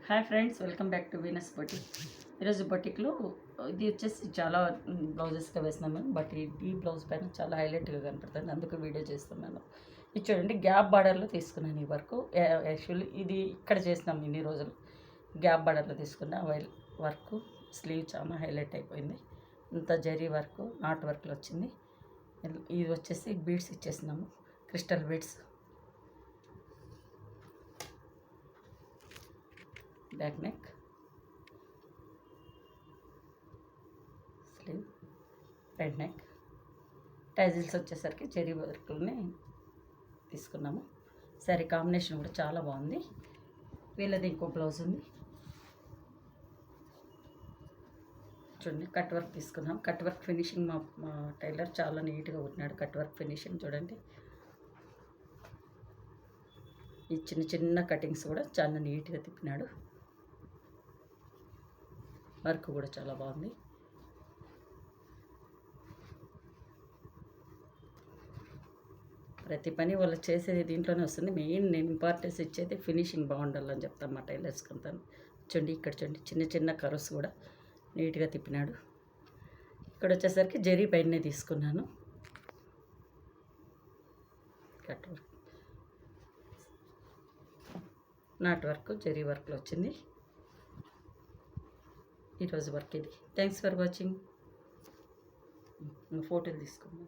Hi friends, welcome back to Venus boutique. ఈరోజు బొటిక్లో ఇది వచ్చేసి చాలా బ్లౌజెస్గా వేసినాము. బట్ ఈ బ్లౌజ్ పైన చాలా హైలైట్గా కనపడుతుంది, అందుకు వీడియో చేస్తున్నాను. ఇది చూడండి, గ్యాప్ బార్డర్లో తీసుకున్నాను ఈ వర్క్. యాక్చువల్లీ ఇది ఇక్కడ చేసినాము ఇన్ని రోజులు. గ్యాప్ బార్డర్లో తీసుకున్న వర్క్ స్లీవ్ చాలా హైలైట్ అయిపోయింది. ఇంత జరీ వర్క్, నాట్ వర్క్లో వచ్చింది. ఇది వచ్చేసి బీడ్స్ ఇచ్చేసినాము, crystal beads. Back neck, sleeve, front neck. టైజిల్స్ వచ్చేసరికి చెరీ వర్క్లోనే తీసుకున్నాము. సారీ కాంబినేషన్ కూడా చాలా బాగుంది. వీళ్ళది ఇంకో బ్లౌజ్ ఉంది చూడండి. కట్ వర్క్ తీసుకున్నాం. కట్ వర్క్ ఫినిషింగ్ మా టైలర్ చాలా నీట్గా కుట్టినాడు. కట్ వర్క్ ఫినిషింగ్ చూడండి. ఈ చిన్న చిన్న కటింగ్స్ కూడా చాలా నీట్గా తిప్పినాడు. వర్క్ కూడా చాలా బాగుంది. ప్రతి పని వాళ్ళు చేసేది దీంట్లోనే వస్తుంది. మెయిన్ నేను ఇంపార్టెన్స్ ఇచ్చేది ఫినిషింగ్ బాగుండాలని చెప్తాను మా టైలర్స్కి అంతాను. చూడండి, ఇక్కడ చూడండి, చిన్న చిన్న కర్వ్స్ కూడా నీట్గా తిప్పినాడు. ఇక్కడ వచ్చేసరికి జరీ పైనే తీసుకున్నాను. Cut work, not work, zari వర్క్లో వచ్చింది ఈరోజు వర్క్ ఇది. Thanks for watching. ఫోటోలు తీసుకున్నాను.